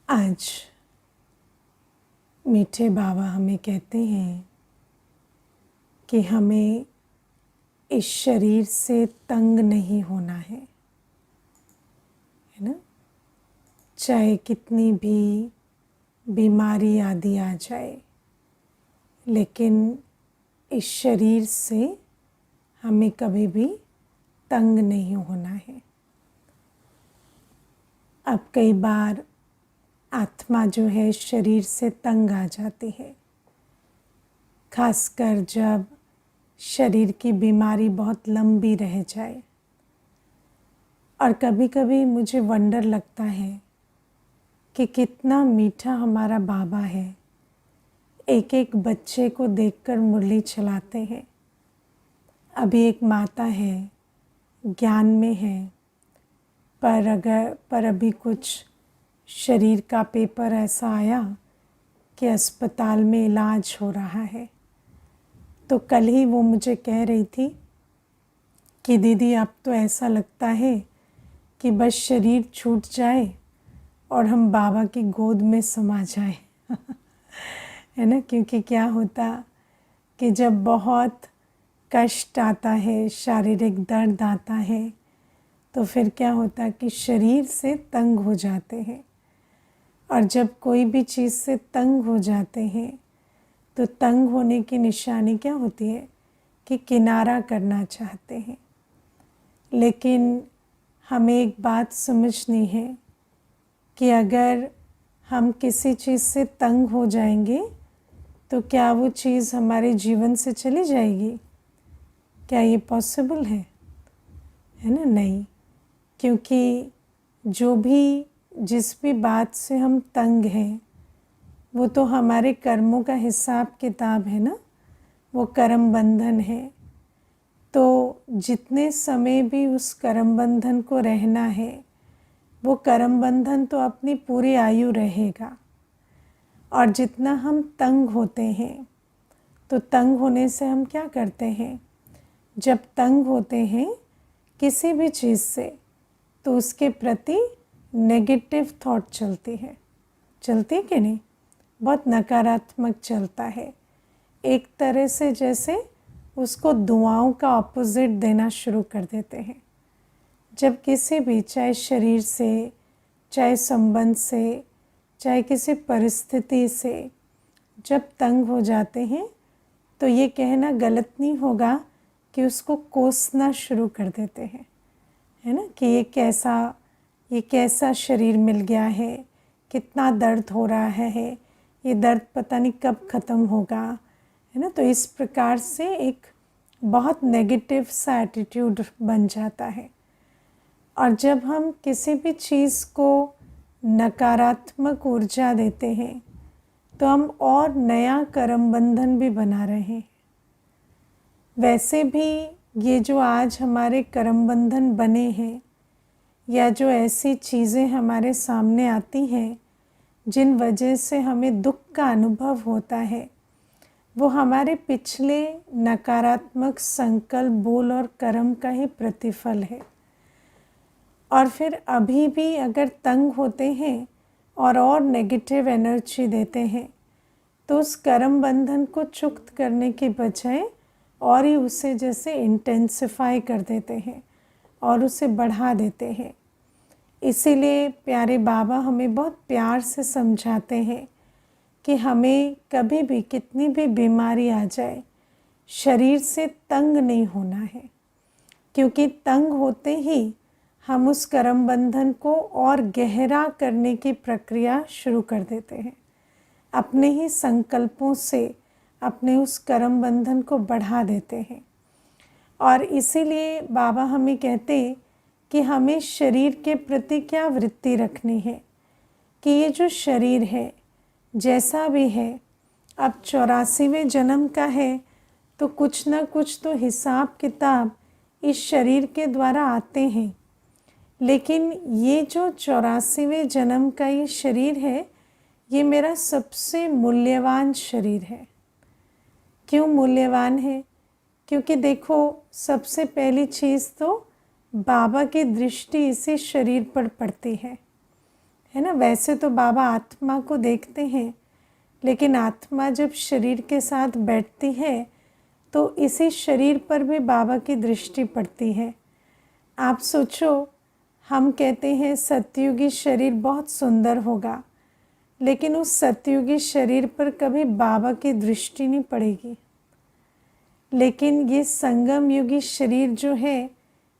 आज मीठे बाबा हमें कहते हैं कि हमें इस शरीर से तंग नहीं होना है ना। चाहे कितनी भी बीमारी आदि आ जाए, लेकिन इस शरीर से हमें कभी भी तंग नहीं होना है। अब कई बार आत्मा जो है शरीर से तंग आ जाती है, खासकर जब शरीर की बीमारी बहुत लंबी रह जाए। और कभी कभी मुझे वंडर लगता है कि कितना मीठा हमारा बाबा है। एक एक बच्चे को देखकर मुरली चलाते हैं। अभी एक माता है, ज्ञान में है, पर अभी कुछ शरीर का पेपर ऐसा आया कि अस्पताल में इलाज हो रहा है। तो कल ही वो मुझे कह रही थी कि दीदी अब तो ऐसा लगता है कि बस शरीर छूट जाए और हम बाबा की गोद में समा जाए है ना। क्योंकि क्या होता कि जब बहुत कष्ट आता है, शारीरिक दर्द आता है, तो फिर क्या होता कि शरीर से तंग हो जाते हैं। और जब कोई भी चीज़ से तंग हो जाते हैं तो तंग होने की निशानी क्या होती है कि किनारा करना चाहते हैं। लेकिन हमें एक बात समझनी है कि अगर हम किसी चीज़ से तंग हो जाएंगे तो क्या वो चीज़ हमारे जीवन से चली जाएगी? क्या ये पॉसिबल है ना? नहीं। क्योंकि जिस भी बात से हम तंग हैं वो तो हमारे कर्मों का हिसाब किताब है ना, वो कर्म बंधन है। तो जितने समय भी उस कर्म बंधन को रहना है, वो कर्म बंधन तो अपनी पूरी आयु रहेगा। और जितना हम तंग होते हैं, तो तंग होने से हम क्या करते हैं, जब तंग होते हैं किसी भी चीज़ से तो उसके प्रति नेगेटिव थॉट चलती है कि नहीं? बहुत नकारात्मक चलता है। एक तरह से जैसे उसको दुआओं का ऑपोजिट देना शुरू कर देते हैं। जब किसी भी, चाहे शरीर से, चाहे संबंध से, चाहे किसी परिस्थिति से जब तंग हो जाते हैं, तो ये कहना गलत नहीं होगा कि उसको कोसना शुरू कर देते हैं, है ना। कि ये कैसा शरीर मिल गया है, कितना दर्द हो रहा है, ये दर्द पता नहीं कब ख़त्म होगा, है ना। तो इस प्रकार से एक बहुत नेगेटिव सा एटीट्यूड बन जाता है। और जब हम किसी भी चीज़ को नकारात्मक ऊर्जा देते हैं तो हम और नया कर्म बंधन भी बना रहे हैं। वैसे भी ये जो आज हमारे कर्म बंधन बने हैं, या जो ऐसी चीज़ें हमारे सामने आती हैं जिन वजह से हमें दुख का अनुभव होता है, वो हमारे पिछले नकारात्मक संकल्प, बोल और कर्म का ही प्रतिफल है। और फिर अभी भी अगर तंग होते हैं और नेगेटिव एनर्जी देते हैं, तो उस कर्म बंधन को चुक्त करने के बजाय और ही उसे जैसे इंटेंसिफाई कर देते हैं और उसे बढ़ा देते हैं। इसीलिए प्यारे बाबा हमें बहुत प्यार से समझाते हैं कि हमें कभी भी कितनी भी बीमारी आ जाए, शरीर से तंग नहीं होना है। क्योंकि तंग होते ही हम उस कर्म बंधन को और गहरा करने की प्रक्रिया शुरू कर देते हैं। अपने ही संकल्पों से अपने उस कर्म बंधन को बढ़ा देते हैं। और इसीलिए बाबा हमें कहते हैं कि हमें शरीर के प्रति क्या वृत्ति रखनी है कि ये जो शरीर है जैसा भी है, अब 84वें जन्म का है, तो कुछ ना कुछ तो हिसाब किताब इस शरीर के द्वारा आते हैं। लेकिन ये जो 84वें जन्म का ये शरीर है, ये मेरा सबसे मूल्यवान शरीर है। क्यों मूल्यवान है? क्योंकि देखो, सबसे पहली चीज़ तो बाबा की दृष्टि इसी शरीर पर पड़ती है है ना। वैसे तो बाबा आत्मा को देखते हैं, लेकिन आत्मा जब शरीर के साथ बैठती है तो इसी शरीर पर भी बाबा की दृष्टि पड़ती है। आप सोचो, हम कहते हैं सतयुगी शरीर बहुत सुंदर होगा, लेकिन उस सतयुगी शरीर पर कभी बाबा की दृष्टि नहीं पड़ेगी। लेकिन ये संगम युगी शरीर जो है,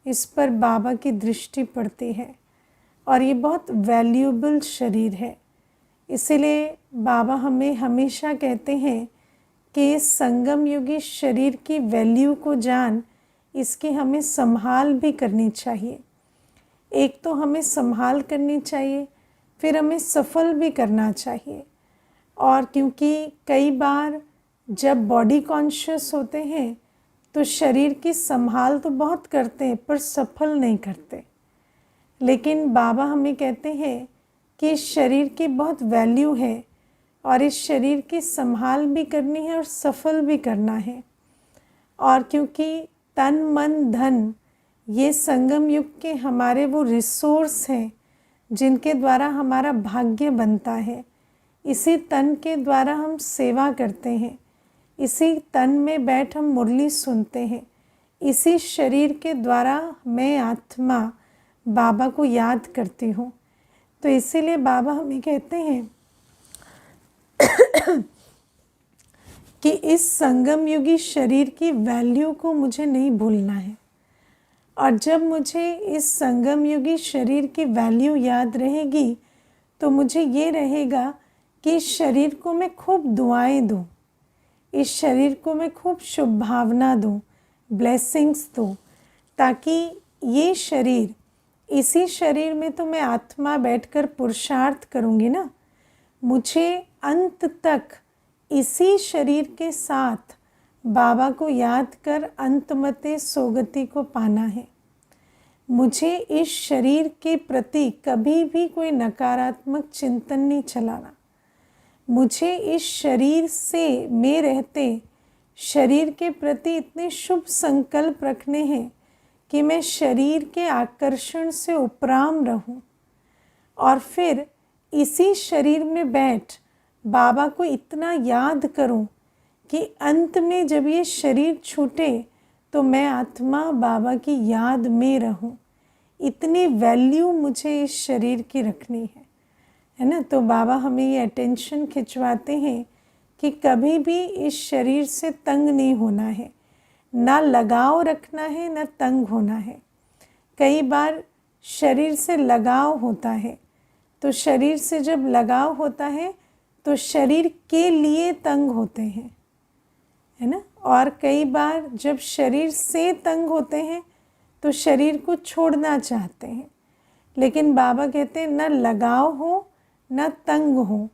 इस पर बाबा की दृष्टि पड़ती है और ये बहुत वैल्यूएबल शरीर है। इसीलिए बाबा हमें हमेशा कहते हैं कि इस संगम युगी शरीर की वैल्यू को जान, इसकी हमें संभाल भी करनी चाहिए। एक तो हमें संभाल करनी चाहिए, फिर हमें सफल भी करना चाहिए। और क्योंकि कई बार जब बॉडी कॉन्शियस होते हैं तो शरीर की संभाल तो बहुत करते हैं पर सफल नहीं करते। लेकिन बाबा हमें कहते हैं कि इस शरीर की बहुत वैल्यू है और इस शरीर की संभाल भी करनी है और सफल भी करना है। और क्योंकि तन मन धन ये संगम युग के हमारे वो रिसोर्स हैं जिनके द्वारा हमारा भाग्य बनता है। इसी तन के द्वारा हम सेवा करते हैं, इसी तन में बैठ हम मुरली सुनते हैं, इसी शरीर के द्वारा मैं आत्मा बाबा को याद करती हूँ। तो इसीलिए बाबा हमें कहते हैं कि इस संगम युगी शरीर की वैल्यू को मुझे नहीं भूलना है। और जब मुझे इस संगम युगी शरीर की वैल्यू याद रहेगी तो मुझे ये रहेगा कि इस शरीर को मैं खूब दुआएं दूँ, इस शरीर को मैं खूब शुभ भावना दूँ, ब्लेसिंग्स दूँ, ताकि ये शरीर, इसी शरीर में तो मैं आत्मा बैठकर पुरुषार्थ करूँगी ना। मुझे अंत तक इसी शरीर के साथ बाबा को याद कर अंतमते सोगति को पाना है। मुझे इस शरीर के प्रति कभी भी कोई नकारात्मक चिंतन नहीं चलाना। मुझे इस शरीर से में रहते शरीर के प्रति इतने शुभ संकल्प रखने हैं कि मैं शरीर के आकर्षण से उपराम रहूं और फिर इसी शरीर में बैठ बाबा को इतना याद करूं कि अंत में जब ये शरीर छूटे तो मैं आत्मा बाबा की याद में रहूं। इतनी वैल्यू मुझे इस शरीर की रखनी है ना। तो बाबा हमें ये अटेंशन खिंचवाते हैं कि कभी भी इस शरीर से तंग नहीं होना है, ना लगाव रखना है, ना तंग होना है। कई बार शरीर से लगाव होता है, तो शरीर से जब लगाव होता है तो शरीर के लिए तंग होते हैं, है ना। और कई बार जब शरीर से तंग होते हैं तो शरीर को छोड़ना चाहते हैं। लेकिन बाबा कहते हैं न लगाव हो न तंग हो।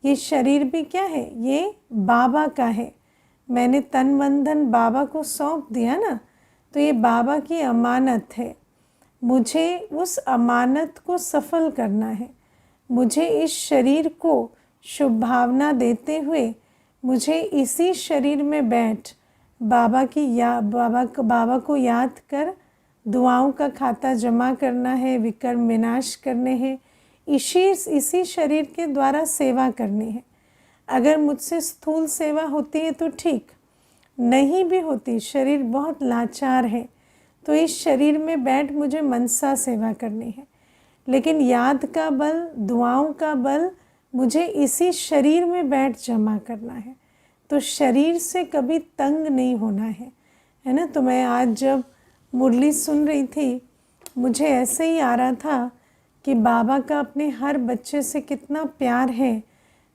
ये शरीर भी क्या है, ये बाबा का है। मैंने तन मन धन बाबा को सौंप दिया ना, तो ये बाबा की अमानत है। मुझे उस अमानत को सफल करना है। मुझे इस शरीर को शुभ भावना देते हुए मुझे इसी शरीर में बैठ बाबा को याद कर दुआओं का खाता जमा करना है, विकर्म विनाश करने हैं, इसी शरीर के द्वारा सेवा करनी है। अगर मुझसे स्थूल सेवा होती है तो ठीक, नहीं भी होती, शरीर बहुत लाचार है, तो इस शरीर में बैठ मुझे मनसा सेवा करनी है। लेकिन याद का बल, दुआओं का बल मुझे इसी शरीर में बैठ जमा करना है। तो शरीर से कभी तंग नहीं होना है ना। तो मैं आज जब मुरली सुन रही थी, मुझे ऐसे ही आ रहा था कि बाबा का अपने हर बच्चे से कितना प्यार है,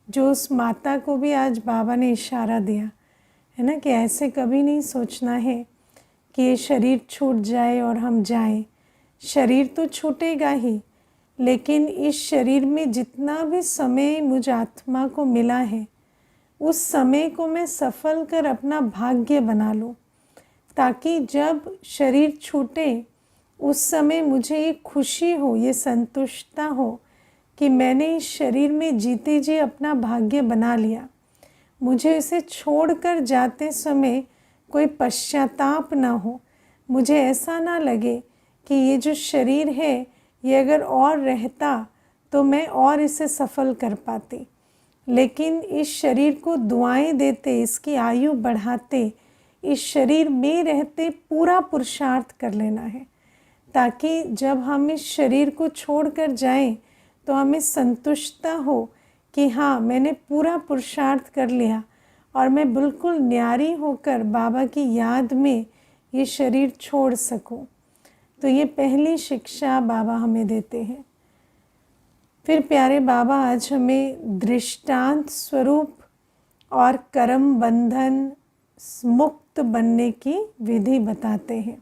जो उस माता को भी आज बाबा ने इशारा दिया है ना, कि ऐसे कभी नहीं सोचना है कि ये शरीर छूट जाए और हम जाएं। शरीर तो छूटेगा ही, लेकिन इस शरीर में जितना भी समय मुझ आत्मा को मिला है, उस समय को मैं सफल कर अपना भाग्य बना लूं, ताकि जब शरीर छूटे उस समय मुझे ये खुशी हो, ये संतुष्टता हो कि मैंने इस शरीर में जीते जी अपना भाग्य बना लिया। मुझे इसे छोड़कर जाते समय कोई पश्चाताप ना हो। मुझे ऐसा ना लगे कि ये जो शरीर है ये अगर और रहता तो मैं और इसे सफल कर पाती। लेकिन इस शरीर को दुआएं देते, इसकी आयु बढ़ाते, इस शरीर में रहते पूरा पुरुषार्थ कर लेना है, ताकि जब हम इस शरीर को छोड़कर जाएं तो हमें संतुष्टता हो कि हाँ, मैंने पूरा पुरुषार्थ कर लिया और मैं बिल्कुल न्यारी होकर बाबा की याद में ये शरीर छोड़ सकूं। तो ये पहली शिक्षा बाबा हमें देते हैं। फिर प्यारे बाबा आज हमें दृष्टांत स्वरूप और कर्म बंधन मुक्त बनने की विधि बताते हैं।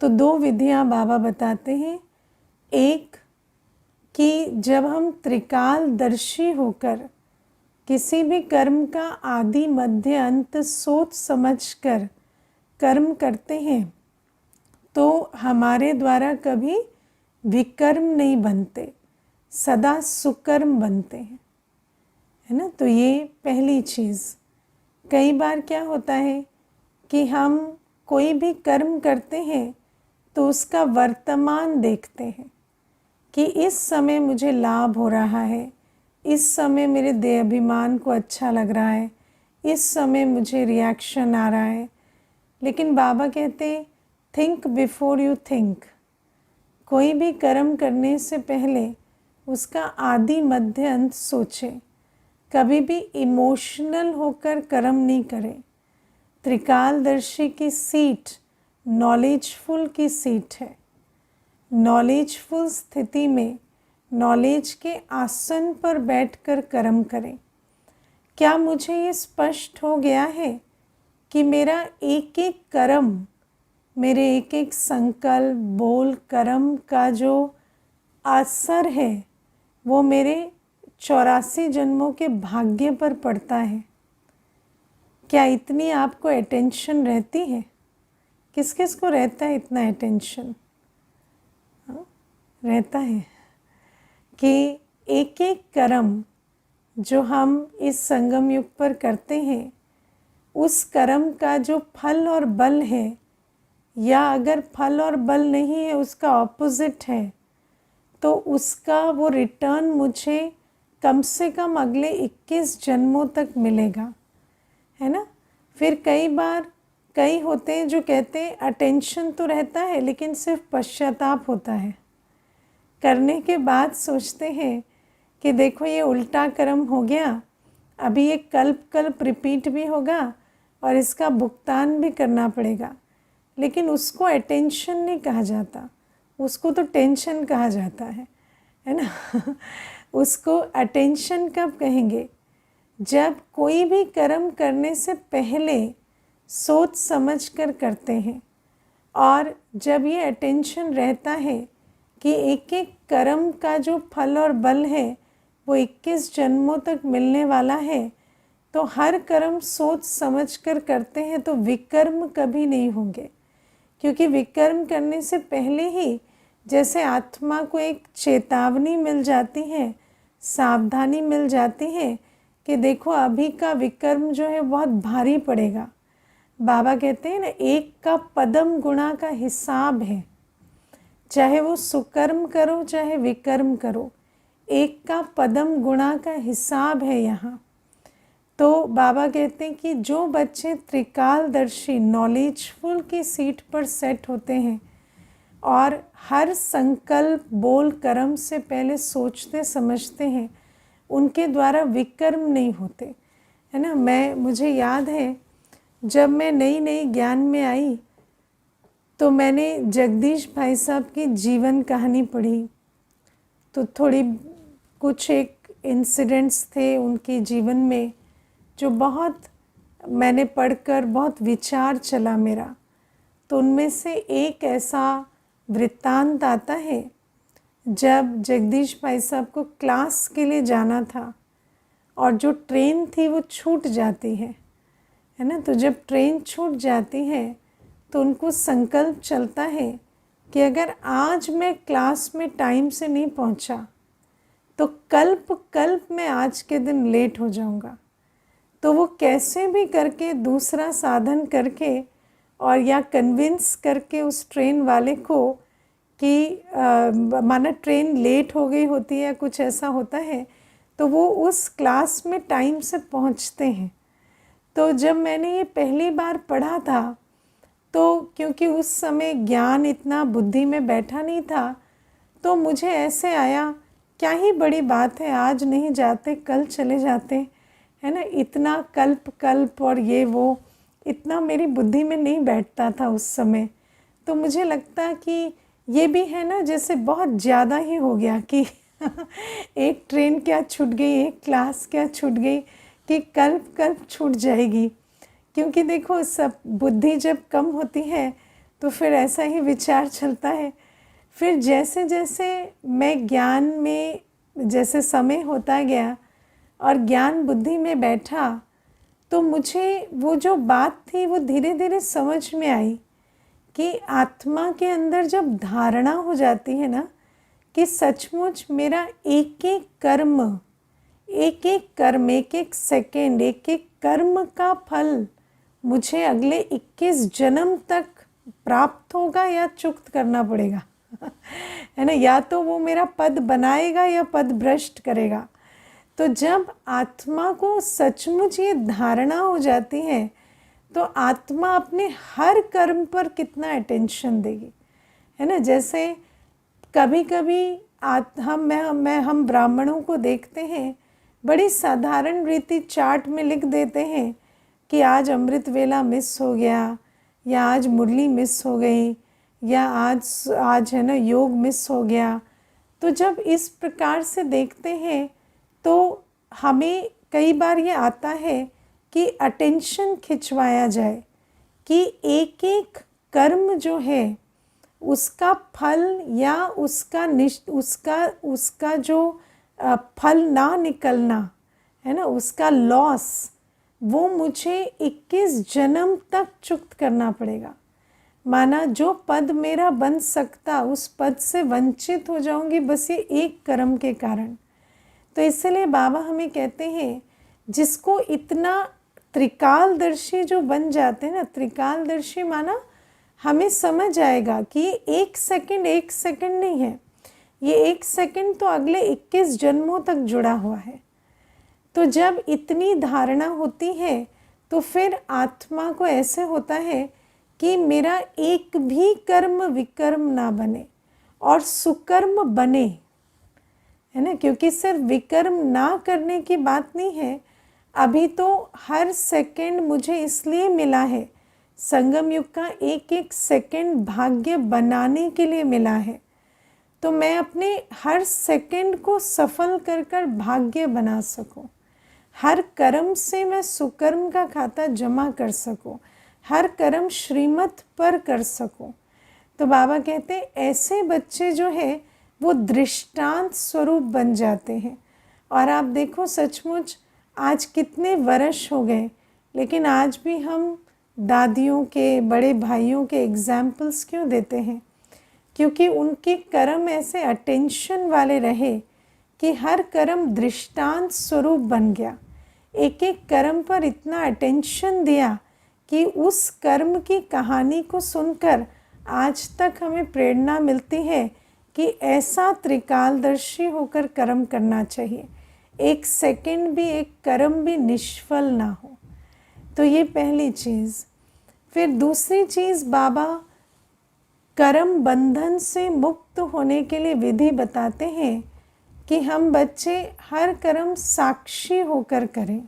तो 2 विधियां बाबा बताते हैं। एक कि जब हम त्रिकालदर्शी होकर किसी भी कर्म का आदि मध्य अंत सोच समझकर कर्म करते हैं तो हमारे द्वारा कभी विकर्म नहीं बनते, सदा सुकर्म बनते हैं, है ना। तो ये पहली चीज़। कई बार क्या होता है कि हम कोई भी कर्म करते हैं तो उसका वर्तमान देखते हैं कि इस समय मुझे लाभ हो रहा है, इस समय मेरे देह अभिमान को अच्छा लग रहा है, इस समय मुझे रिएक्शन आ रहा है। लेकिन बाबा कहते हैं थिंक बिफोर यू थिंक। कोई भी कर्म करने से पहले उसका आदि मध्य अंत सोचें। कभी भी इमोशनल होकर कर्म नहीं करें। त्रिकालदर्शी की सीट नॉलेजफुल की सीट है। नॉलेजफुल स्थिति में नॉलेज के आसन पर बैठकर कर्म करें। क्या मुझे ये स्पष्ट हो गया है कि मेरा एक एक कर्म, मेरे एक एक संकल्प बोल कर्म का जो असर है वो मेरे 84 जन्मों के भाग्य पर पड़ता है? क्या इतनी आपको अटेंशन रहती है? किस किस को रहता है इतना अटेंशन? रहता है कि एक एक कर्म जो हम इस संगम युग पर करते हैं उस कर्म का जो फल और बल है, या अगर फल और बल नहीं है उसका ऑपोजिट है, तो उसका वो रिटर्न मुझे कम से कम अगले 21 जन्मों तक मिलेगा, है ना। फिर कई बार कई होते हैं जो कहते हैं अटेंशन तो रहता है लेकिन सिर्फ पश्चाताप होता है। करने के बाद सोचते हैं कि देखो ये उल्टा कर्म हो गया, अभी ये कल्प रिपीट भी होगा और इसका भुगतान भी करना पड़ेगा। लेकिन उसको अटेंशन नहीं कहा जाता, उसको तो टेंशन कहा जाता है ना। उसको अटेंशन कब कहेंगे? जब कोई भी कर्म करने से पहले सोच समझ कर करते हैं, और जब ये अटेंशन रहता है कि एक एक कर्म का जो फल और बल है वो 21 जन्मों तक मिलने वाला है, तो हर कर्म सोच समझ कर करते हैं तो विकर्म कभी नहीं होंगे। क्योंकि विकर्म करने से पहले ही जैसे आत्मा को एक चेतावनी मिल जाती है, सावधानी मिल जाती है कि देखो अभी का विकर्म जो है बहुत भारी पड़ेगा। बाबा कहते हैं ना, एक का पदम गुणा का हिसाब है, चाहे वो सुकर्म करो चाहे विकर्म करो, एक का पदम गुणा का हिसाब है यहाँ। तो बाबा कहते हैं कि जो बच्चे त्रिकालदर्शी नॉलेजफुल की सीट पर सेट होते हैं और हर संकल्प बोल कर्म से पहले सोचते समझते हैं, उनके द्वारा विकर्म नहीं होते, है ना। मुझे याद है जब मैं नई नई ज्ञान में आई तो मैंने जगदीश भाई साहब की जीवन कहानी पढ़ी। तो थोड़ी कुछ एक इंसिडेंट्स थे उनके जीवन में जो बहुत मैंने पढ़कर बहुत विचार चला मेरा। तो उनमें से एक ऐसा वृत्तांत आता है जब जगदीश भाई साहब को क्लास के लिए जाना था और जो ट्रेन थी वो छूट जाती है ना। तो जब ट्रेन छूट जाती है तो उनको संकल्प चलता है कि अगर आज मैं क्लास में टाइम से नहीं पहुंचा तो कल्प में आज के दिन लेट हो जाऊंगा। तो वो कैसे भी करके दूसरा साधन करके और या कन्विंस करके उस ट्रेन वाले को कि माना ट्रेन लेट हो गई होती है या कुछ ऐसा होता है, तो वो उस क्लास में टाइम से पहुंचते हैं। तो जब मैंने ये पहली बार पढ़ा था, तो क्योंकि उस समय ज्ञान इतना बुद्धि में बैठा नहीं था, तो मुझे ऐसे आया, क्या ही बड़ी बात है, आज नहीं जाते कल चले जाते, है ना। इतना कल्प कल्प और ये वो इतना मेरी बुद्धि में नहीं बैठता था उस समय। तो मुझे लगता कि ये भी है ना, जैसे बहुत ज़्यादा ही हो गया कि एक ट्रेन क्या छूट गई, एक क्लास क्या छूट गई, कि कल्प कल्प छूट जाएगी। क्योंकि देखो, सब बुद्धि जब कम होती है तो फिर ऐसा ही विचार चलता है। फिर जैसे जैसे मैं ज्ञान में, जैसे समय होता गया और ज्ञान बुद्धि में बैठा, तो मुझे वो जो बात थी वो धीरे धीरे समझ में आई कि आत्मा के अंदर जब धारणा हो जाती है ना कि सचमुच मेरा एक एक कर्म, एक एक कर्म, एक एक सेकेंड, एक एक कर्म का फल मुझे अगले 21 जन्म तक प्राप्त होगा या चुक्त करना पड़ेगा, है ना। या तो वो मेरा पद बनाएगा या पद भ्रष्ट करेगा। तो जब आत्मा को सचमुच ये धारणा हो जाती है, तो आत्मा अपने हर कर्म पर कितना अटेंशन देगी, है ना। जैसे कभी कभी हम ब्राह्मणों को देखते हैं, बड़ी साधारण रीति चार्ट में लिख देते हैं कि आज अमृत वेला मिस हो गया, या आज मुरली मिस हो गई, या आज है ना योग मिस हो गया। तो जब इस प्रकार से देखते हैं तो हमें कई बार ये आता है कि अटेंशन खिंचवाया जाए कि एक एक कर्म जो है उसका फल या उसका जो फल ना निकलना, है ना, उसका लॉस, वो मुझे 21 जन्म तक चुक्त करना पड़ेगा। माना जो पद मेरा बन सकता, उस पद से वंचित हो जाऊंगी बस ये एक कर्म के कारण। तो इसलिए बाबा हमें कहते हैं, जिसको इतना त्रिकालदर्शी जो बन जाते हैं ना, त्रिकालदर्शी माना हमें समझ आएगा कि ये एक सेकंड नहीं है, ये एक सेकंड तो अगले 21 जन्मों तक जुड़ा हुआ है। तो जब इतनी धारणा होती है तो फिर आत्मा को ऐसे होता है कि मेरा एक भी कर्म विकर्म ना बने और सुकर्म बने, है ना। क्योंकि सिर्फ विकर्म ना करने की बात नहीं है, अभी तो हर सेकंड मुझे इसलिए मिला है, संगम युग का एक एक सेकंड भाग्य बनाने के लिए मिला है। तो मैं अपने हर सेकंड को सफल कर कर भाग्य बना सकूं, हर कर्म से मैं सुकर्म का खाता जमा कर सकूं, हर कर्म श्रीमत पर कर सकूं। तो बाबा कहते हैं ऐसे बच्चे जो है वो दृष्टांत स्वरूप बन जाते हैं। और आप देखो, सचमुच आज कितने वर्ष हो गए, लेकिन आज भी हम दादियों के, बड़े भाइयों के एग्जाम्पल्स क्यों देते हैं? क्योंकि उनके कर्म ऐसे अटेंशन वाले रहे कि हर कर्म दृष्टांत स्वरूप बन गया। एक एक कर्म पर इतना अटेंशन दिया कि उस कर्म की कहानी को सुनकर आज तक हमें प्रेरणा मिलती है कि ऐसा त्रिकालदर्शी होकर कर्म करना चाहिए, एक सेकंड भी, एक कर्म भी निष्फल ना हो। तो ये पहली चीज़। फिर दूसरी चीज़, बाबा कर्म बंधन से मुक्त होने के लिए विधि बताते हैं कि हम बच्चे हर कर्म साक्षी होकर करें,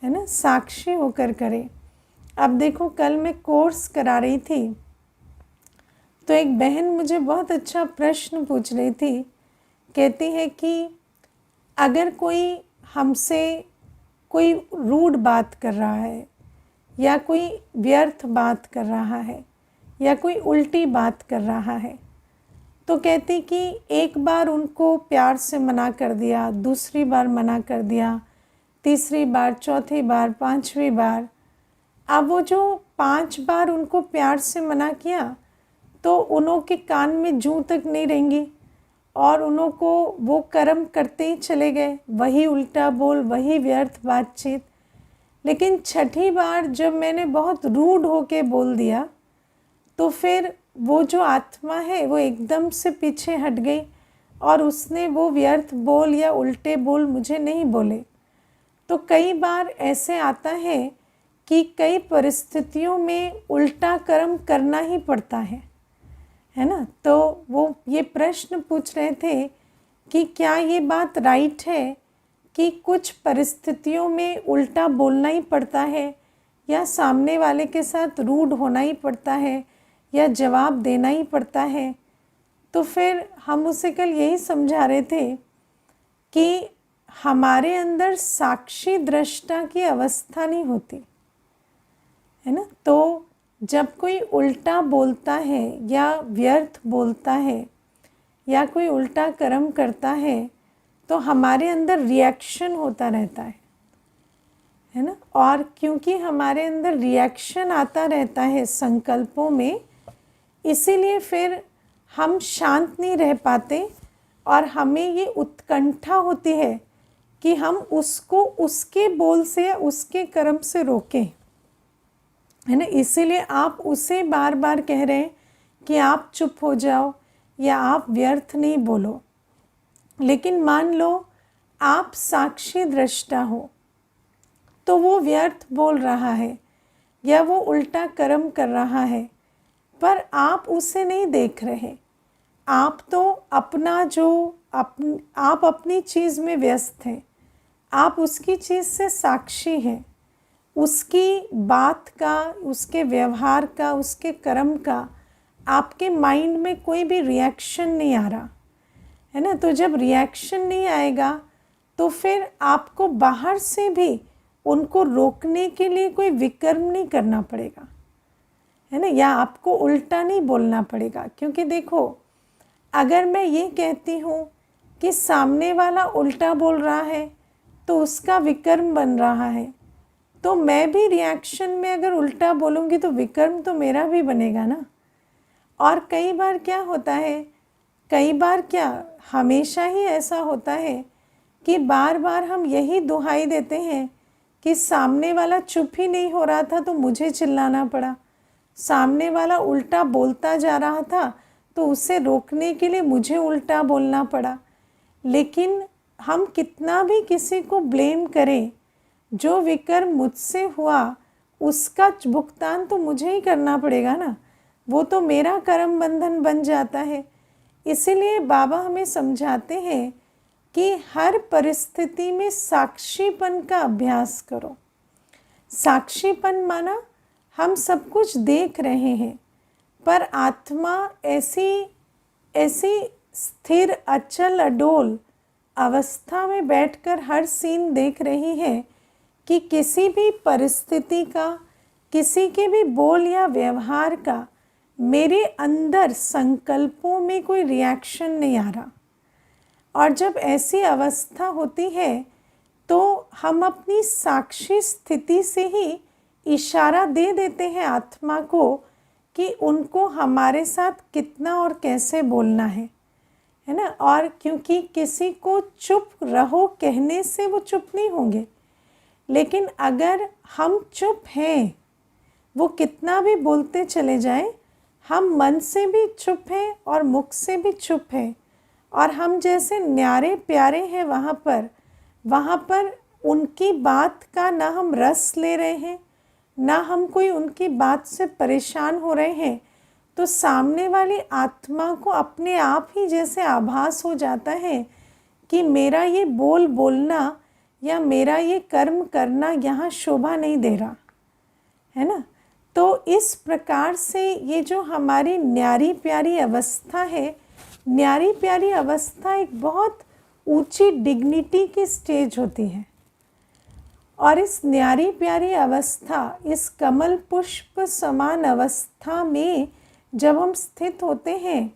है ना, साक्षी होकर करें। अब देखो, कल मैं कोर्स करा रही थी तो एक बहन मुझे बहुत अच्छा प्रश्न पूछ रही थी। कहती है कि अगर कोई हमसे कोई रूड बात कर रहा है, या कोई व्यर्थ बात कर रहा है, या कोई उल्टी बात कर रहा है, तो कहती कि एक बार उनको प्यार से मना कर दिया, दूसरी बार मना कर दिया, तीसरी बार, चौथी बार, पांचवी बार। अब वो जो 5 बार उनको प्यार से मना किया तो उन्हों के कान में जूं तक नहीं रहेंगी और उन्हों को वो कर्म करते ही चले गए, वही उल्टा बोल, वही व्यर्थ बातचीत। लेकिन छठी बार जब मैंने बहुत रूड होके बोल दिया तो फिर वो जो आत्मा है वो एकदम से पीछे हट गई और उसने वो व्यर्थ बोल या उल्टे बोल मुझे नहीं बोले। तो कई बार ऐसे आता है कि कई परिस्थितियों में उल्टा कर्म करना ही पड़ता है ना। तो वो ये प्रश्न पूछ रहे थे कि क्या ये बात राइट है कि कुछ परिस्थितियों में उल्टा बोलना ही पड़ता है या सामने वाले के साथ रूड होना ही पड़ता है या जवाब देना ही पड़ता है। तो फिर हम उसे कल यही समझा रहे थे कि हमारे अंदर साक्षी दृष्टा की अवस्था नहीं होती है ना। तो जब कोई उल्टा बोलता है या व्यर्थ बोलता है या कोई उल्टा कर्म करता है तो हमारे अंदर रिएक्शन होता रहता है ना। और क्योंकि हमारे अंदर रिएक्शन आता रहता है संकल्पों में, इसीलिए फिर हम शांत नहीं रह पाते और हमें ये उत्कंठा होती है कि हम उसको उसके बोल से या उसके कर्म से रोकें, है ना। इसीलिए आप उसे बार बार कह रहे हैं कि आप चुप हो जाओ या आप व्यर्थ नहीं बोलो। लेकिन मान लो आप साक्षी दृष्टा हो तो वो व्यर्थ बोल रहा है या वो उल्टा कर्म कर रहा है, पर आप उसे नहीं देख रहे। आप तो अपना आप अपनी चीज़ में व्यस्त हैं, आप उसकी चीज़ से साक्षी हैं। उसकी बात का, उसके व्यवहार का, उसके कर्म का आपके माइंड में कोई भी रिएक्शन नहीं आ रहा है ना। तो जब रिएक्शन नहीं आएगा तो फिर आपको बाहर से भी उनको रोकने के लिए कोई विकर्म नहीं करना पड़ेगा, है ना, या आपको उल्टा नहीं बोलना पड़ेगा। क्योंकि देखो, अगर मैं ये कहती हूँ कि सामने वाला उल्टा बोल रहा है तो उसका विकर्म बन रहा है, तो मैं भी रिएक्शन में अगर उल्टा बोलूँगी तो विकर्म तो मेरा भी बनेगा ना। और कई बार क्या होता है, कई बार क्या हमेशा ही ऐसा होता है कि बार बार हम यही दुहाई देते हैं कि सामने वाला चुप ही नहीं हो रहा था तो मुझे चिल्लाना पड़ा, सामने वाला उल्टा बोलता जा रहा था तो उसे रोकने के लिए मुझे उल्टा बोलना पड़ा। लेकिन हम कितना भी किसी को ब्लेम करें, जो विकर्म मुझसे हुआ उसका भुगतान तो मुझे ही करना पड़ेगा ना, वो तो मेरा कर्म बंधन बन जाता है। इसीलिए बाबा हमें समझाते हैं कि हर परिस्थिति में साक्षीपन का अभ्यास करो। साक्षीपन माना हम सब कुछ देख रहे हैं, पर आत्मा ऐसी स्थिर अचल अडोल अवस्था में बैठकर हर सीन देख रही है कि किसी भी परिस्थिति का, किसी के भी बोल या व्यवहार का मेरे अंदर संकल्पों में कोई रिएक्शन नहीं आ रहा। और जब ऐसी अवस्था होती है तो हम अपनी साक्षी स्थिति से ही इशारा दे देते हैं आत्मा को कि उनको हमारे साथ कितना और कैसे बोलना है ना। और क्योंकि किसी को चुप रहो कहने से वो चुप नहीं होंगे, लेकिन अगर हम चुप हैं, वो कितना भी बोलते चले जाएं, हम मन से भी चुप हैं और मुख से भी चुप हैं, और हम जैसे न्यारे प्यारे हैं वहाँ पर उनकी बात का ना हम रस ले रहे हैं, ना हम कोई उनकी बात से परेशान हो रहे हैं, तो सामने वाली आत्मा को अपने आप ही जैसे आभास हो जाता है कि मेरा ये बोलना या मेरा ये कर्म करना यहाँ शोभा नहीं दे रहा है ना। तो इस प्रकार से ये जो हमारी न्यारी प्यारी अवस्था है, न्यारी प्यारी अवस्था एक बहुत ऊंची डिग्निटी की स्टेज होती है। और इस न्यारी प्यारी अवस्था, इस कमल पुष्प समान अवस्था में जब हम स्थित होते हैं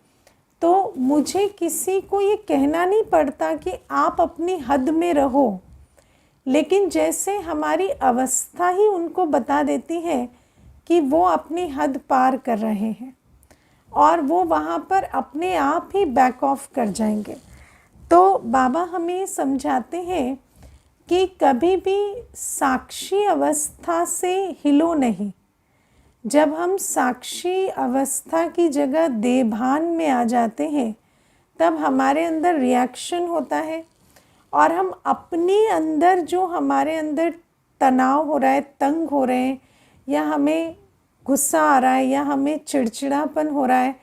तो मुझे किसी को ये कहना नहीं पड़ता कि आप अपनी हद में रहो, लेकिन जैसे हमारी अवस्था ही उनको बता देती है कि वो अपनी हद पार कर रहे हैं और वो वहाँ पर अपने आप ही बैक ऑफ कर जाएंगे। तो बाबा हमें समझाते हैं कि कभी भी साक्षी अवस्था से हिलो नहीं, जब हम साक्षी अवस्था की जगह देभान में आ जाते हैं तब हमारे अंदर रिएक्शन होता है और हम अपने अंदर जो हमारे अंदर तनाव हो रहा है, तंग हो रहे हैं, या हमें गुस्सा आ रहा है, या हमें चिड़चिड़ापन हो रहा है,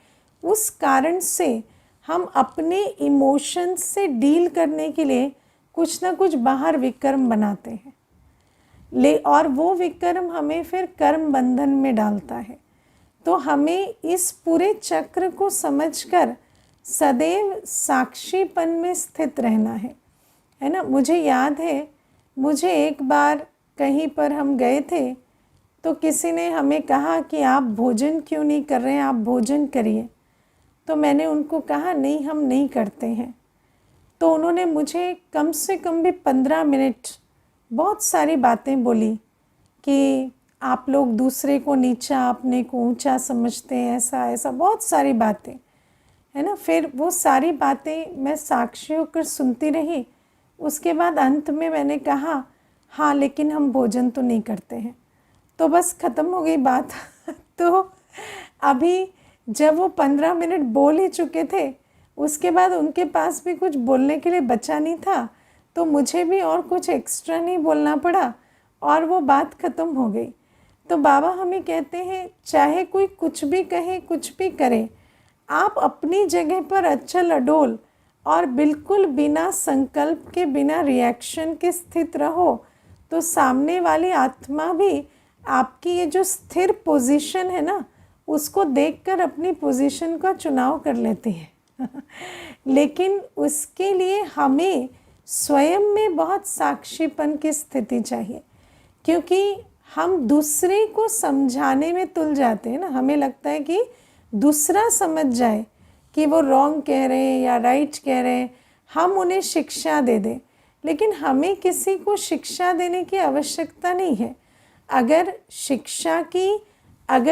उस कारण से हम अपने इमोशंस से डील करने के लिए कुछ ना कुछ बाहर विक्रम बनाते हैं और वो विक्रम हमें फिर कर्म बंधन में डालता है। तो हमें इस पूरे चक्र को समझकर सदैव साक्षीपन में स्थित रहना है ना। मुझे याद है, मुझे एक बार कहीं पर हम गए थे तो किसी ने हमें कहा कि आप भोजन क्यों नहीं कर रहे हैं, आप भोजन करिए। तो मैंने उनको कहा नहीं, हम नहीं करते हैं। तो उन्होंने मुझे कम से कम भी 15 मिनट बहुत सारी बातें बोली कि आप लोग दूसरे को नीचा, अपने को ऊंचा समझते हैं, ऐसा ऐसा बहुत सारी बातें, है ना। फिर वो सारी बातें मैं साक्षी होकर सुनती रही। उसके बाद अंत में मैंने कहा हाँ, लेकिन हम भोजन तो नहीं करते हैं। तो बस ख़त्म हो गई बात। तो अभी जब वो 15 मिनट बोल ही चुके थे, उसके बाद उनके पास भी कुछ बोलने के लिए बचा नहीं था, तो मुझे भी और कुछ एक्स्ट्रा नहीं बोलना पड़ा और वो बात ख़त्म हो गई। तो बाबा हमें कहते हैं चाहे कोई कुछ भी कहे, कुछ भी करे, आप अपनी जगह पर अचल अडोल और बिल्कुल बिना संकल्प के, बिना रिएक्शन के स्थित रहो, तो सामने वाली आत्मा भी आपकी ये जो स्थिर पोजीशन है ना, उसको देखकर अपनी पोजीशन का चुनाव कर लेती है। लेकिन उसके लिए हमें स्वयं में बहुत साक्षीपन की स्थिति चाहिए, क्योंकि हम दूसरे को समझाने में तुल जाते हैं ना। हमें लगता है कि दूसरा समझ जाए कि वो रॉन्ग कह रहे हैं या राइट कह रहे हैं, हम उन्हें शिक्षा दे दें। लेकिन हमें किसी को शिक्षा देने की आवश्यकता नहीं है। अगर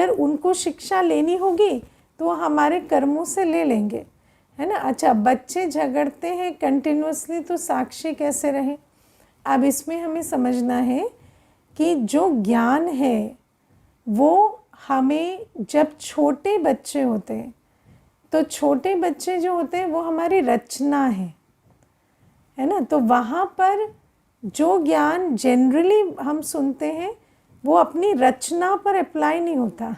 उनको शिक्षा लेनी होगी तो हमारे कर्मों से ले लेंगे, है ना। अच्छा, बच्चे झगड़ते हैं कंटिन्यूसली, तो साक्षी कैसे रहें? अब इसमें हमें समझना है कि जो ज्ञान है वो हमें, जब छोटे बच्चे होते हैं तो छोटे बच्चे जो होते हैं वो हमारी रचना है ना। तो वहाँ पर जो ज्ञान जनरली हम सुनते हैं वो अपनी रचना पर अप्लाई नहीं होता।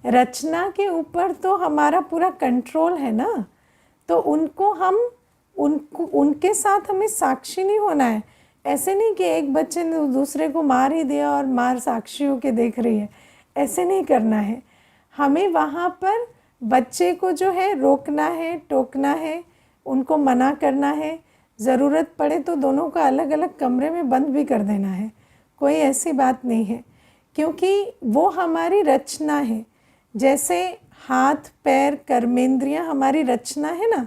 रचना के ऊपर तो हमारा पूरा कंट्रोल है ना। तो उनके साथ हमें साक्षी नहीं होना है। ऐसे नहीं कि एक बच्चे ने दूसरे को मार ही दिया और मार साक्षी होके देख रही है, ऐसे नहीं करना है। हमें वहाँ पर बच्चे को जो है रोकना है, टोकना है, उनको मना करना है। ज़रूरत पड़े तो दोनों को अलग अलग कमरे में बंद भी कर देना है, कोई ऐसी बात नहीं है, क्योंकि वो हमारी रचना है। जैसे हाथ पैर कर्मेंद्रियां हमारी रचना है ना,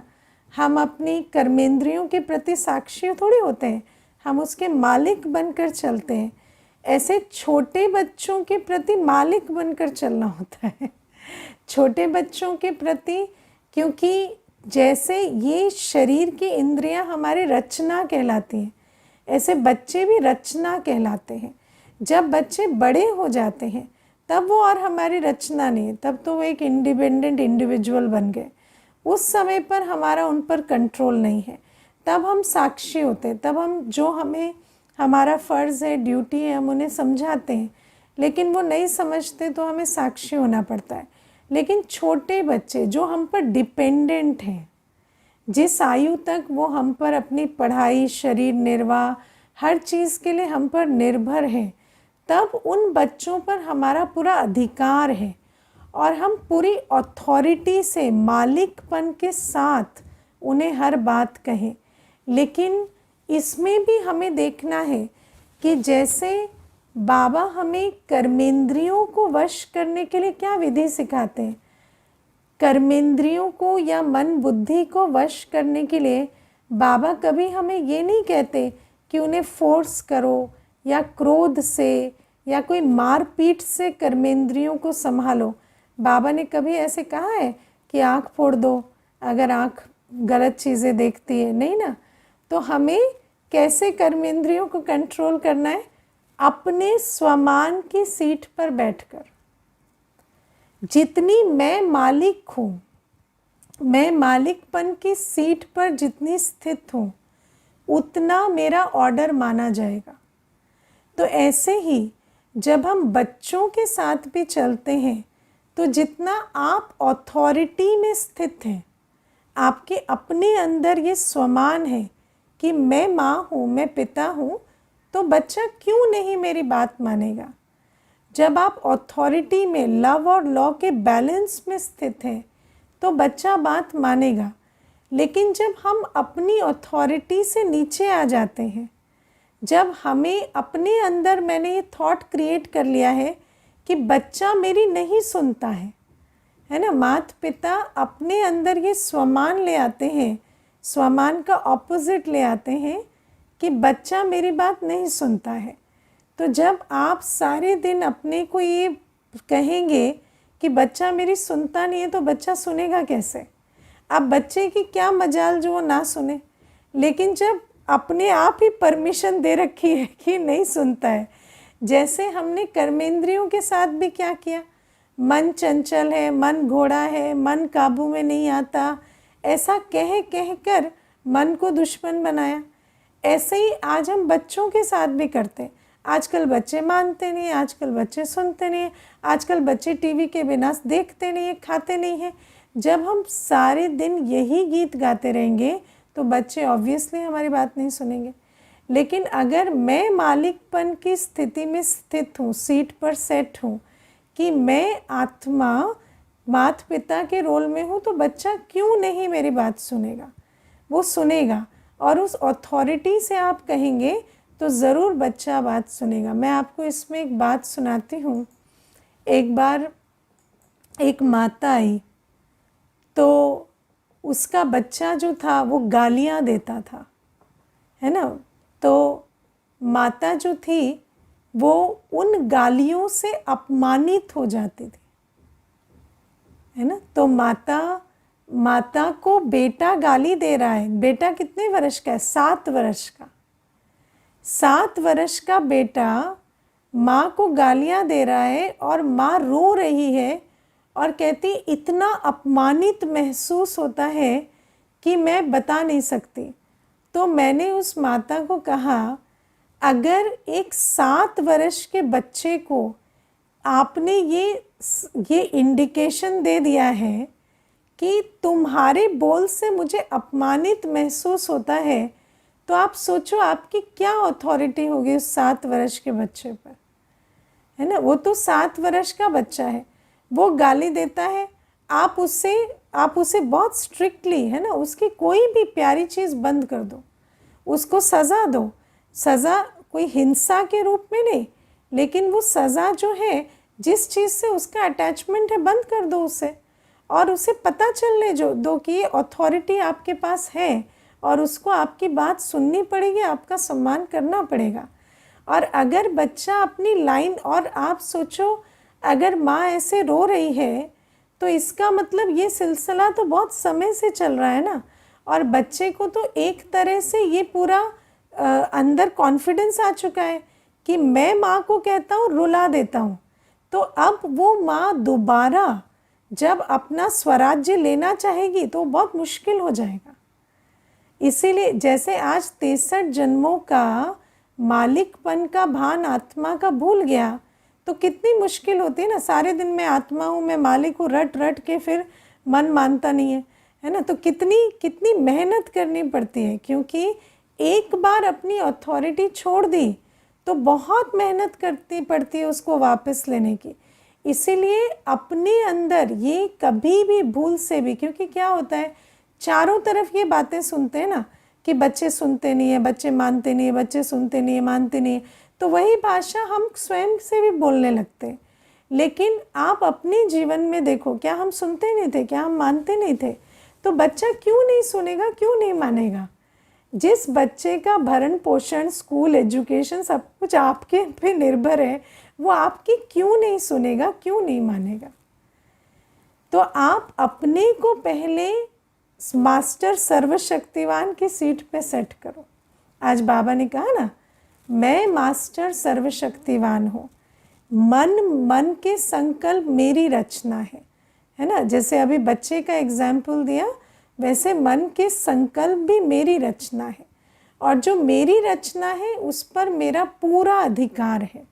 हम अपनी कर्मेंद्रियों के प्रति साक्षी थोड़ी होते हैं, हम उसके मालिक बनकर चलते हैं। ऐसे छोटे बच्चों के प्रति मालिक बनकर चलना होता है। छोटे बच्चों के प्रति, क्योंकि जैसे ये शरीर की इंद्रियां हमारी रचना कहलाती हैं, ऐसे बच्चे भी रचना कहलाते हैं। जब बच्चे बड़े हो जाते हैं तब वो और हमारी रचना नहीं है, तब तो वो एक इंडिपेंडेंट इंडिविजुअल बन गए। उस समय पर हमारा उन पर कंट्रोल नहीं है, तब हम साक्षी होते हैं। तब हम जो हमें हमारा फ़र्ज़ है, ड्यूटी है, हम उन्हें समझाते हैं, लेकिन वो नहीं समझते तो हमें साक्षी होना पड़ता है। लेकिन छोटे बच्चे जो हम पर डिपेंडेंट हैं, जिस आयु तक वो हम पर अपनी पढ़ाई, शरीर निर्वाह, हर चीज़ के लिए हम पर निर्भर हैं, तब उन बच्चों पर हमारा पूरा अधिकार है और हम पूरी अथॉरिटी से, मालिकपन के साथ उन्हें हर बात कहें। लेकिन इसमें भी हमें देखना है कि जैसे बाबा हमें कर्मेंद्रियों को वश करने के लिए क्या विधि सिखाते हैं, कर्मेंद्रियों को या मन बुद्धि को वश करने के लिए बाबा कभी हमें ये नहीं कहते कि उन्हें फोर्स करो या क्रोध से या कोई मारपीट से कर्मेंद्रियों को संभालो। बाबा ने कभी ऐसे कहा है कि आँख फोड़ दो अगर आँख गलत चीज़ें देखती है, नहीं ना। तो हमें कैसे कर्मेंद्रियों को कंट्रोल करना है? अपने स्वमान की सीट पर बैठकर, जितनी मैं मालिक हूँ, मैं मालिकपन की सीट पर जितनी स्थित हूँ, उतना मेरा ऑर्डर माना जाएगा। तो ऐसे ही जब हम बच्चों के साथ भी चलते हैं, तो जितना आप अथॉरिटी में स्थित हैं, आपके अपने अंदर ये स्वमान है कि मैं माँ हूँ, मैं पिता हूँ, तो बच्चा क्यों नहीं मेरी बात मानेगा। जब आप अथॉरिटी में, लव और लॉ के बैलेंस में स्थित हैं, तो बच्चा बात मानेगा। लेकिन जब हम अपनी अथॉरिटी से नीचे आ जाते हैं, जब हमें अपने अंदर, मैंने ये थॉट क्रिएट कर लिया है कि बच्चा मेरी नहीं सुनता है ना, माता पिता अपने अंदर ये स्वमान ले आते हैं, स्वमान का ऑपोजिट ले आते हैं कि बच्चा मेरी बात नहीं सुनता है। तो जब आप सारे दिन अपने को ये कहेंगे कि बच्चा मेरी सुनता नहीं है, तो बच्चा सुनेगा कैसे। अब बच्चे की क्या मजाल जो वो ना सुने। लेकिन जब अपने आप ही परमिशन दे रखी है कि नहीं सुनता है, जैसे हमने कर्मेंद्रियों के साथ भी क्या किया, मन चंचल है, मन घोड़ा है, मन काबू में नहीं आता, ऐसा कह कह कर मन को दुश्मन बनाया। ऐसे ही आज हम बच्चों के साथ भी करते हैं। आजकल बच्चे मानते नहीं, आजकल बच्चे सुनते नहीं, आजकल बच्चे टीवी के बिना देखते नहीं है, खाते नहीं हैं। जब हम सारे दिन यही गीत गाते रहेंगे, तो बच्चे ऑब्वियसली हमारी बात नहीं सुनेंगे। लेकिन अगर मैं मालिकपन की स्थिति में स्थित हूँ, सीट पर सेट हूँ कि मैं आत्मा माता पिता के रोल में हूँ, तो बच्चा क्यों नहीं मेरी बात सुनेगा, वो सुनेगा। और उस अथॉरिटी से आप कहेंगे तो ज़रूर बच्चा बात सुनेगा। मैं आपको इसमें एक बात सुनाती हूँ। एक बार एक माता आई, तो उसका बच्चा जो था वो गालियाँ देता था, है ना। तो माता जो थी वो उन गालियों से अपमानित हो जाती थी, है ना। तो माता को बेटा गाली दे रहा है। बेटा कितने वर्ष का है? 7 वर्ष का। 7 वर्ष का बेटा माँ को गालियाँ दे रहा है और माँ रो रही है और कहती इतना अपमानित महसूस होता है कि मैं बता नहीं सकती। तो मैंने उस माता को कहा, अगर एक 7 वर्ष के बच्चे को आपने ये इंडिकेशन दे दिया है कि तुम्हारे बोल से मुझे अपमानित महसूस होता है, तो आप सोचो आपकी क्या अथॉरिटी होगी उस 7 वर्ष के बच्चे पर, है ना। वो तो 7 वर्ष का बच्चा है, वो गाली देता है, आप उसे बहुत स्ट्रिक्टली, है ना, उसकी कोई भी प्यारी चीज़ बंद कर दो, उसको सज़ा दो। सज़ा कोई हिंसा के रूप में नहीं, लेकिन वो सज़ा जो है, जिस चीज़ से उसका अटैचमेंट है, बंद कर दो उसे। और उसे पता चलने दो कि ये अथॉरिटी आपके पास है और उसको आपकी बात सुननी पड़ेगी, आपका सम्मान करना पड़ेगा। और अगर बच्चा अपनी लाइन, और आप सोचो अगर माँ ऐसे रो रही है, तो इसका मतलब ये सिलसिला तो बहुत समय से चल रहा है ना। और बच्चे को तो एक तरह से ये पूरा अंदर कॉन्फिडेंस आ चुका है कि मैं माँ को कहता हूँ, रुला देता हूँ। तो अब वो माँ दोबारा जब अपना स्वराज्य लेना चाहेगी तो बहुत मुश्किल हो जाएगा। इसीलिए जैसे आज 63 जन्मों का मालिकपन का भान आत्मा का भूल गया, तो कितनी मुश्किल होती है ना। सारे दिन मैं आत्मा हूँ, मैं मालिक हूँ, रट रट के फिर मन मानता नहीं है ना। तो कितनी मेहनत करनी पड़ती है, क्योंकि एक बार अपनी अथॉरिटी छोड़ दी तो बहुत मेहनत करनी पड़ती है उसको वापस लेने की। इसीलिए अपने अंदर ये कभी भी भूल से भी, क्योंकि क्या होता है, चारों तरफ ये बातें सुनते हैं ना कि बच्चे सुनते नहीं है, बच्चे मानते नहीं है, बच्चे सुनते नहीं है, मानते नहीं है, तो वही भाषा हम स्वयं से भी बोलने लगते हैं। लेकिन आप अपने जीवन में देखो, क्या हम सुनते नहीं थे, क्या हम मानते नहीं थे? तो बच्चा क्यों नहीं सुनेगा, क्यों नहीं मानेगा? जिस बच्चे का भरण पोषण, स्कूल, एजुकेशन सब कुछ आपके पे निर्भर है, वो आपकी क्यों नहीं सुनेगा, क्यों नहीं मानेगा? तो आप अपने को पहले मास्टर सर्वशक्तिवान की सीट पे सेट करो। आज बाबा ने कहा ना, मैं मास्टर सर्वशक्तिवान हूँ। मन के संकल्प मेरी रचना है ना। जैसे अभी बच्चे का एग्जाम्पल दिया, वैसे मन के संकल्प भी मेरी रचना है, और जो मेरी रचना है उस पर मेरा पूरा अधिकार है,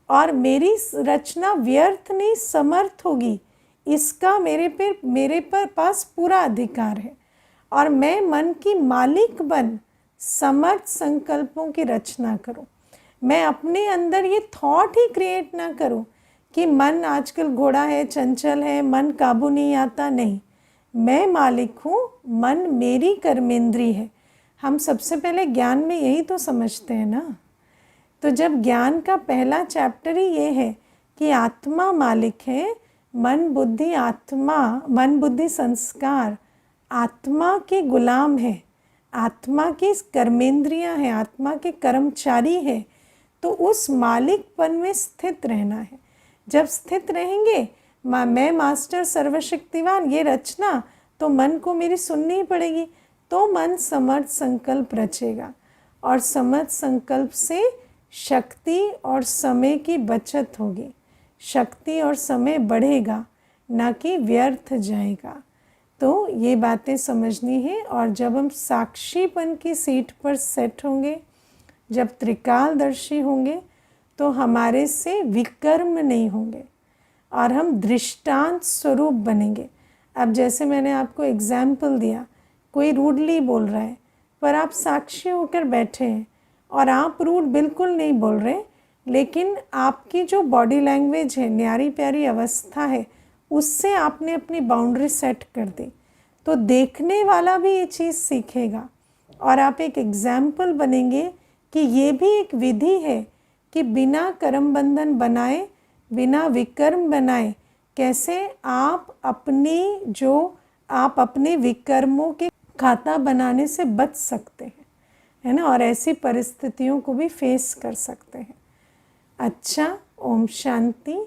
और मेरी रचना व्यर्थ नहीं समर्थ होगी, इसका मेरे पर पास पूरा अधिकार है। और मैं मन की मालिक बन समर्थ संकल्पों की रचना करूं। मैं अपने अंदर ये थॉट ही क्रिएट ना करूं कि मन आजकल घोड़ा है, चंचल है, मन काबू नहीं आता। नहीं, मैं मालिक हूँ, मन मेरी कर्मेंद्री है। हम सबसे पहले ज्ञान में यही तो समझते हैं ना। तो जब ज्ञान का पहला चैप्टर ही ये है कि आत्मा मालिक है, मन बुद्धि संस्कार आत्मा के गुलाम है, आत्मा की कर्मेंद्रियां हैं, आत्मा के कर्मचारी है, तो उस मालिकपन में स्थित रहना है। जब स्थित रहेंगे, मैं मास्टर सर्वशक्तिवान ये रचना, तो मन को मेरी सुननी ही पड़ेगी। तो मन समर्थ संकल्प रचेगा, और समर्थ संकल्प से शक्ति और समय की बचत होगी, शक्ति और समय बढ़ेगा, ना कि व्यर्थ जाएगा। तो ये बातें समझनी है। और जब हम साक्षीपन की सीट पर सेट होंगे, जब त्रिकालदर्शी होंगे, तो हमारे से विकर्म नहीं होंगे और हम दृष्टांत स्वरूप बनेंगे। अब जैसे मैंने आपको एग्जाम्पल दिया, कोई रूडली बोल रहा है, पर आप साक्षी होकर बैठे हैं और आप रूड बिल्कुल नहीं बोल रहे, लेकिन आपकी जो बॉडी लैंग्वेज है, न्यारी प्यारी अवस्था है, उससे आपने अपनी बाउंड्री सेट कर दी, तो देखने वाला भी ये चीज़ सीखेगा और आप एक एग्जाम्पल बनेंगे कि ये भी एक विधि है कि बिना कर्म बंधन बनाए, बिना विकर्म बनाए, कैसे आप अपने विकर्मों के खाता बनाने से बच सकते हैं, है ना, और ऐसी परिस्थितियों को भी फेस कर सकते हैं। अच्छा, ओम शांति।